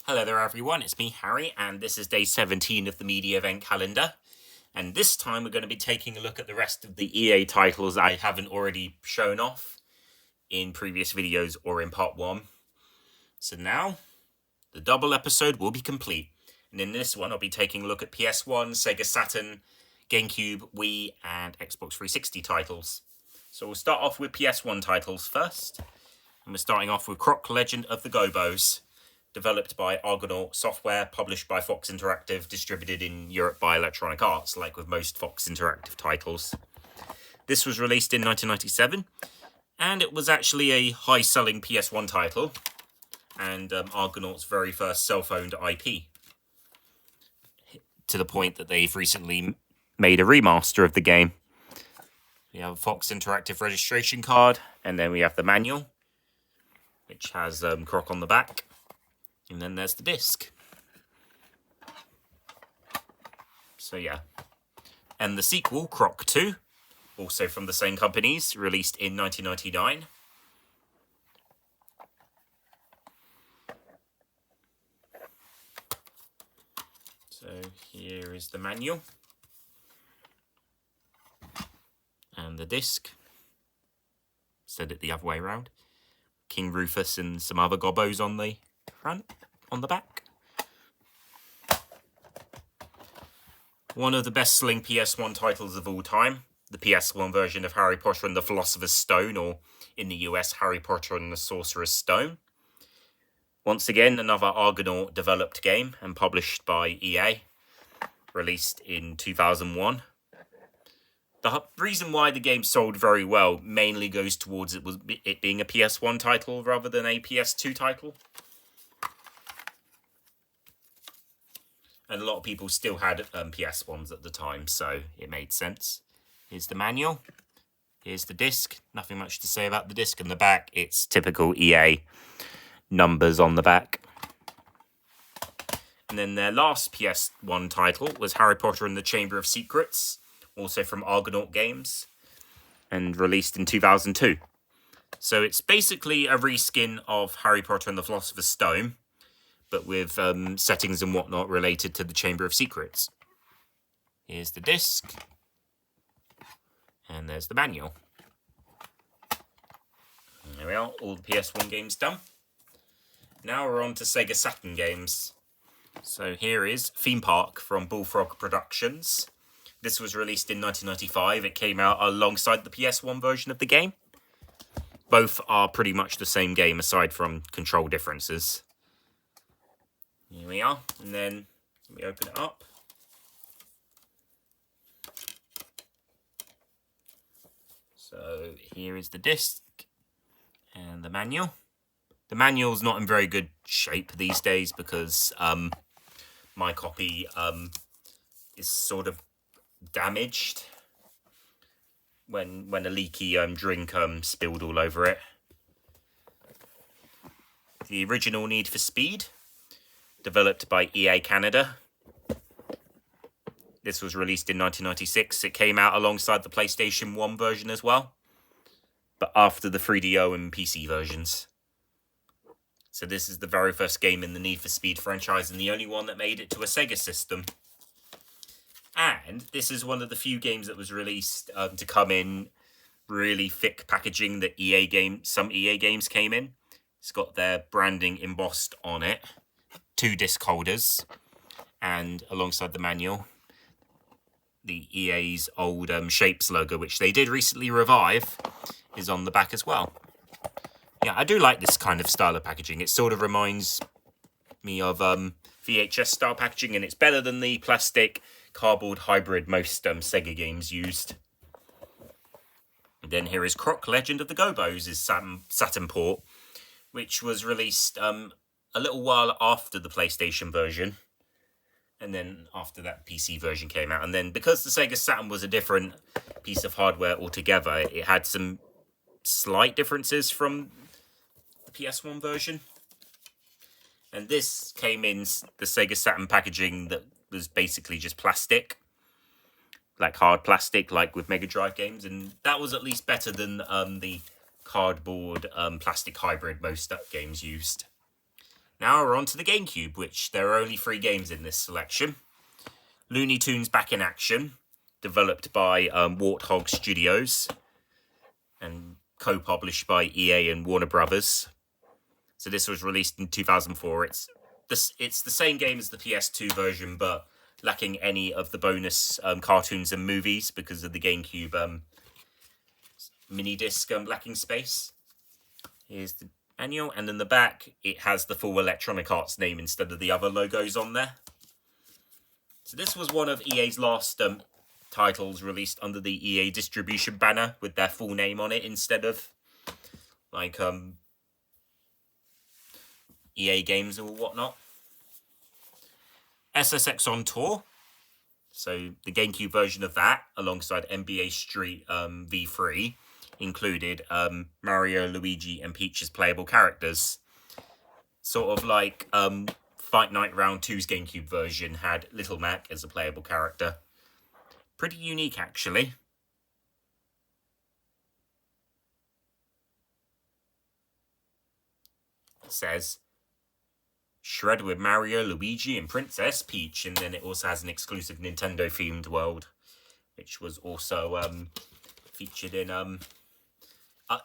Hello there everyone, it's me Harry, and this is day 17 of the Mediavent calendar. And this time we're going to be taking a look at the rest of the EA titles I haven't already shown off in previous videos or in part 1. So now, the double episode will be complete. And in this one I'll be taking a look at PS1, Sega Saturn, GameCube, Wii and Xbox 360 titles. So we'll start off with PS1 titles first. And we're starting off with Croc Legend of the Gobos. Developed by Argonaut Software, published by Fox Interactive, distributed in Europe by Electronic Arts, like with most Fox Interactive titles. This was released in 1997, and it was actually a high-selling PS1 title, and Argonaut's very first self-owned IP. To the point that they've recently made a remaster of the game. We have a Fox Interactive registration card, and then we have the manual, which has Croc on the back. And then there's the disc. So yeah. And the sequel, Croc 2, also from the same companies, released in 1999. So here is the manual. And the disc. Said it the other way around. King Rufus and some other gobos on the front, on the back. One of the best-selling PS1 titles of all time, the PS1 version of Harry Potter and the Philosopher's Stone, or in the US, Harry Potter and the Sorcerer's Stone. Once again, another Argonaut-developed game and published by EA, released in 2001. The reason why the game sold very well mainly goes towards it being a PS1 title rather than a PS2 title. And a lot of people still had PS1s at the time, so it made sense. Here's the manual. Here's the disc. Nothing much to say about the disc. And the back, it's typical EA numbers on the back. And then their last PS1 title was Harry Potter and the Chamber of Secrets, also from Argonaut Games, and released in 2002. So it's basically a reskin of Harry Potter and the Philosopher's Stone, but with settings and whatnot related to the Chamber of Secrets. Here's the disc. And there's the manual. And there we are, all the PS1 games done. Now we're on to Sega Saturn games. So here is Theme Park from Bullfrog Productions. This was released in 1995. It came out alongside the PS1 version of the game. Both are pretty much the same game aside from control differences. Here we are, and then we open it up. So here is the disc and the manual. The manual's not in very good shape these days because my copy is sort of damaged when a leaky drink spilled all over it. The original Need for Speed, developed by EA Canada. This was released in 1996. It came out alongside the PlayStation 1 version as well, but after the 3DO and PC versions. So this is the very first game in the Need for Speed franchise and the only one that made it to a Sega system. And this is one of the few games that was released to come in really thick packaging that some EA games came in. It's got their branding embossed on it. 2 disc holders, and alongside the manual, the EA's old Shapes logo, which they did recently revive, is on the back as well. Yeah, I do like this kind of style of packaging. It sort of reminds me of VHS style packaging, and it's better than the plastic cardboard hybrid most Sega games used. And then here is Croc Legend of the Gobos, is Saturn port, which was released a little while after the PlayStation version, and then after that PC version came out. And then because the Sega Saturn was a different piece of hardware altogether, it had some slight differences from the PS1 version. And this came in the Sega Saturn packaging that was basically just plastic, like hard plastic, like with Mega Drive games, and that was at least better than the cardboard plastic hybrid most games used. Now we're on to the GameCube, which there are only 3 games in this selection. Looney Tunes Back in Action, developed by Warthog Studios and co-published by EA and Warner Brothers. So this was released in 2004. It's the same game as the PS2 version, but lacking any of the bonus cartoons and movies because of the GameCube mini disc lacking space. Here's the manual, and in the back it has the full Electronic Arts name instead of the other logos on there. So this was one of EA's last titles released under the EA distribution banner with their full name on it instead of like EA games or whatnot. SSX on Tour. So the GameCube version of that, alongside NBA Street V3, included Mario, Luigi, and Peach as playable characters. Sort of like Fight Night Round 2's GameCube version had Little Mac as a playable character. Pretty unique, actually. It says Shred with Mario, Luigi, and Princess Peach, and then it also has an exclusive Nintendo-themed world, which was also featured in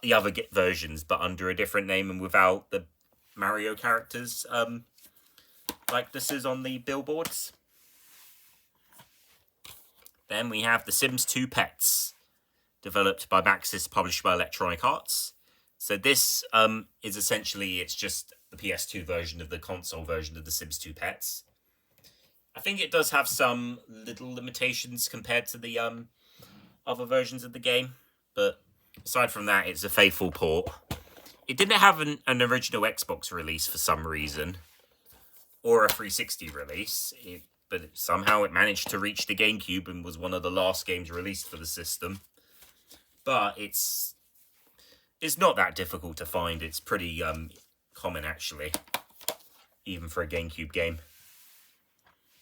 the other versions, but under a different name and without the Mario characters like this is on the billboards. Then we have The Sims 2 Pets, developed by Maxis, published by Electronic Arts. So this is essentially, it's just the PS2 version of the console version of The Sims 2 Pets. I think it does have some little limitations compared to the other versions of the game, but aside from that, it's a faithful port. It didn't have an original Xbox release for some reason, or a 360 release, but somehow it managed to reach the GameCube and was one of the last games released for the system. But it's not that difficult to find. It's pretty common, actually, even for a GameCube game.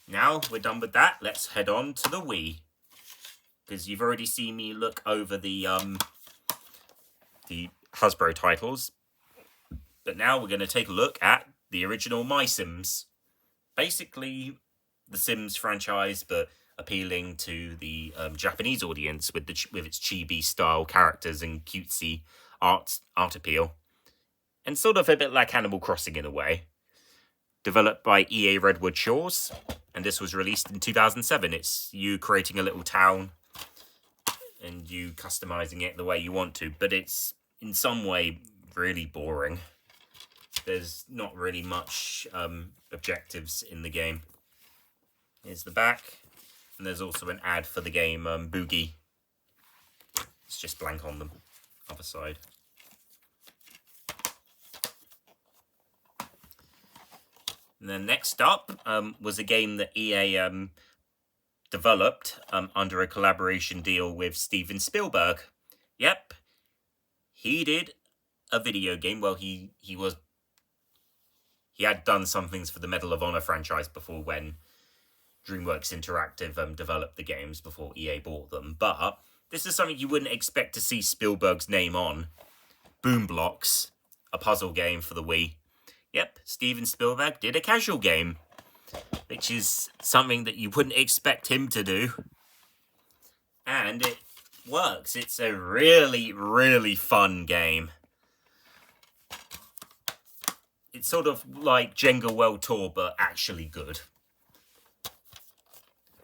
Now we're done with that, let's head on to the Wii, because you've already seen me look over the Hasbro titles, but now we're going to take a look at the original My Sims. Basically, the Sims franchise, but appealing to the Japanese audience with its chibi-style characters and cutesy art appeal. And sort of a bit like Animal Crossing in a way. Developed by EA Redwood Shores, and this was released in 2007. It's you creating a little town and you customizing it the way you want to, but it's in some way really boring. There's not really much objectives in the game. Here's the back, and there's also an ad for the game Boogie. It's just blank on the other side. And then next up was a game that EA developed under a collaboration deal with Steven Spielberg. Yep, he did a video game. Well, he had done some things for the Medal of Honor franchise before, when DreamWorks Interactive developed the games before EA bought them. But this is something you wouldn't expect to see Spielberg's name on. Boom Blocks, a puzzle game for the Wii. Yep, Steven Spielberg did a casual game, which is something that you wouldn't expect him to do. And it works. It's a really, really fun game. It's sort of like Jenga World Tour, but actually good.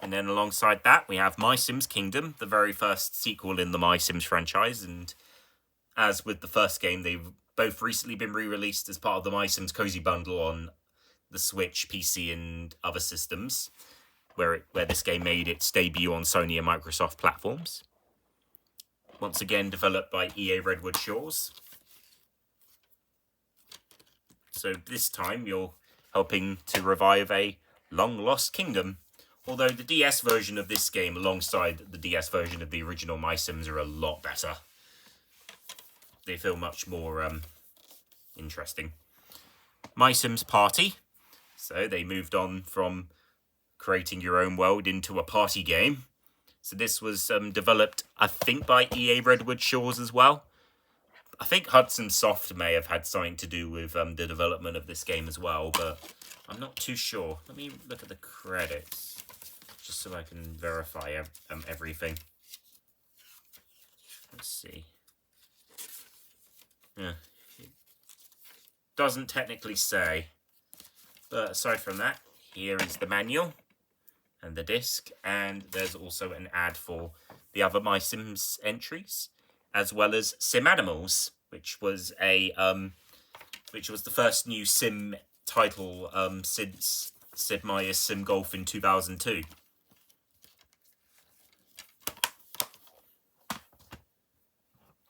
And then alongside that, we have My Sims Kingdom, the very first sequel in the My Sims franchise. And as with the first game, they've both recently been re-released as part of the My Sims Cozy Bundle on the Switch, PC, and other systems, where this game made its debut on Sony and Microsoft platforms. Once again, developed by EA Redwood Shores. So this time, you're helping to revive a long-lost kingdom. Although the DS version of this game, alongside the DS version of the original My Sims, are a lot better. They feel much more interesting. My Sims Party. So they moved on from creating your own world into a party game. So this was developed, I think, by EA Redwood Shores as well. I think Hudson Soft may have had something to do with the development of this game as well, but I'm not too sure. Let me look at the credits, just so I can verify everything. Let's see. Yeah, it doesn't technically say, but aside from that, here is the manual and the disc, and there's also an ad for the other My Sims entries, as well as Sim Animals, which was the first new Sim title since Sid Meier's Sim Golf in 2002.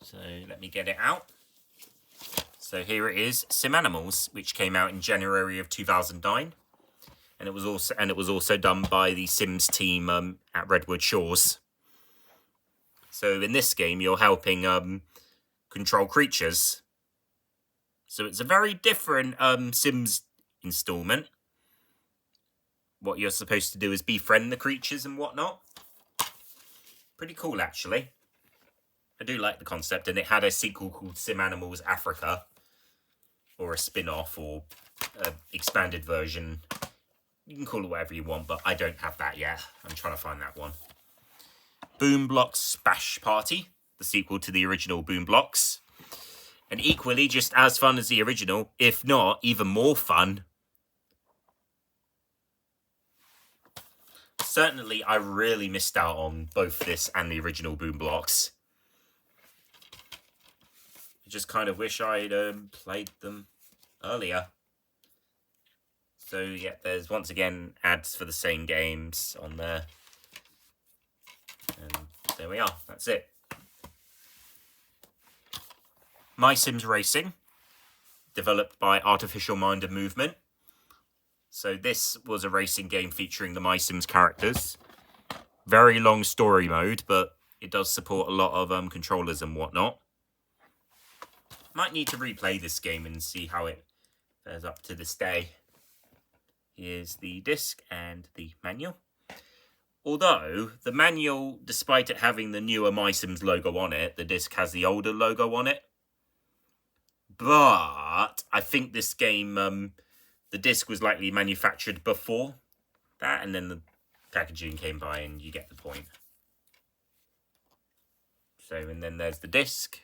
So let me get it out. So here it is, Sim Animals, which came out in January of 2009. And it was also done by the Sims team at Redwood Shores. So in this game, you're helping control creatures. So it's a very different Sims installment. What you're supposed to do is befriend the creatures and whatnot. Pretty cool, actually. I do like the concept, and it had a sequel called Sim Animals Africa, or a spin-off, or an expanded version. You can call it whatever you want, but I don't have that yet. I'm trying to find that one. Boom Blocks Splash Party, the sequel to the original Boom Blocks. And equally just as fun as the original, if not even more fun. Certainly, I really missed out on both this and the original Boom Blocks. I just kind of wish I'd played them earlier. So, yeah, there's once again ads for the same games on there. And there we are. That's it. My Sims Racing, developed by Artificial Mind and Movement. So this was a racing game featuring the My Sims characters. Very long story mode, but it does support a lot of controllers and whatnot. Might need to replay this game and see how it fares up to this day. Here's the disc and the manual. Although, the manual, despite it having the newer My Sims logo on it, the disc has the older logo on it. But I think this game, the disc was likely manufactured before that, and then the packaging came by, and you get the point. So, and then there's the disc.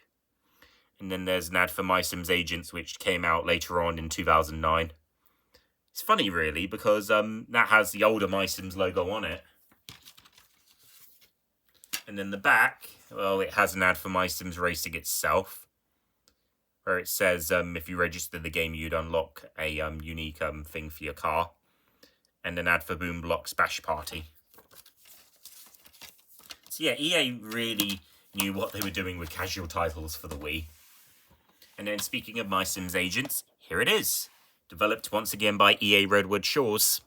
And then there's an ad for My Sims Agents, which came out later on in 2009. It's funny, really, because that has the older My Sims logo on it. And then the back, well, it has an ad for My Sims Racing itself, where it says if you register the game, you'd unlock a unique thing for your car. And an ad for Boom Block Splash Party. So yeah, EA really knew what they were doing with casual titles for the Wii. And then speaking of My Sims Agents, here it is. Developed once again by EA Redwood Shores.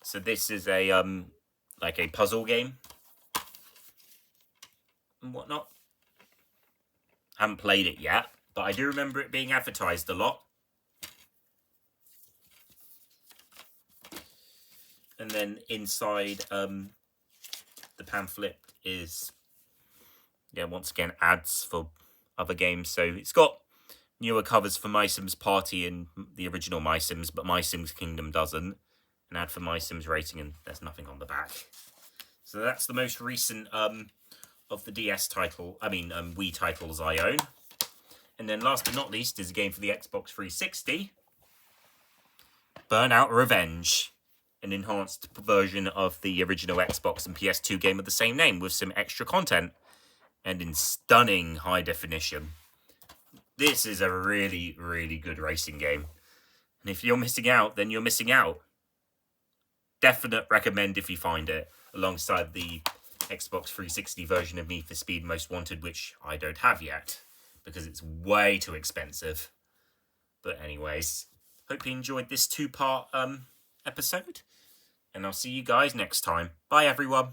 So this is a like a puzzle game and whatnot. Haven't played it yet, but I do remember it being advertised a lot. And then inside the pamphlet is, yeah, once again ads for other games. So it's got newer covers for My Sims Party and the original My Sims, but My Sims Kingdom doesn't. An ad for My Sims Racing, and there's nothing on the back. So that's the most recent of the DS title, Wii titles I own. And then last but not least is a game for the Xbox 360. Burnout Revenge. An enhanced version of the original Xbox and PS2 game of the same name with some extra content. And in stunning high definition. This is a really, really good racing game. And if you're missing out, then you're missing out. Definite recommend if you find it, alongside the Xbox 360 version of Need for Speed Most Wanted, which I don't have yet, because it's way too expensive. But anyways, hope you enjoyed this two-part episode, and I'll see you guys next time. Bye, everyone.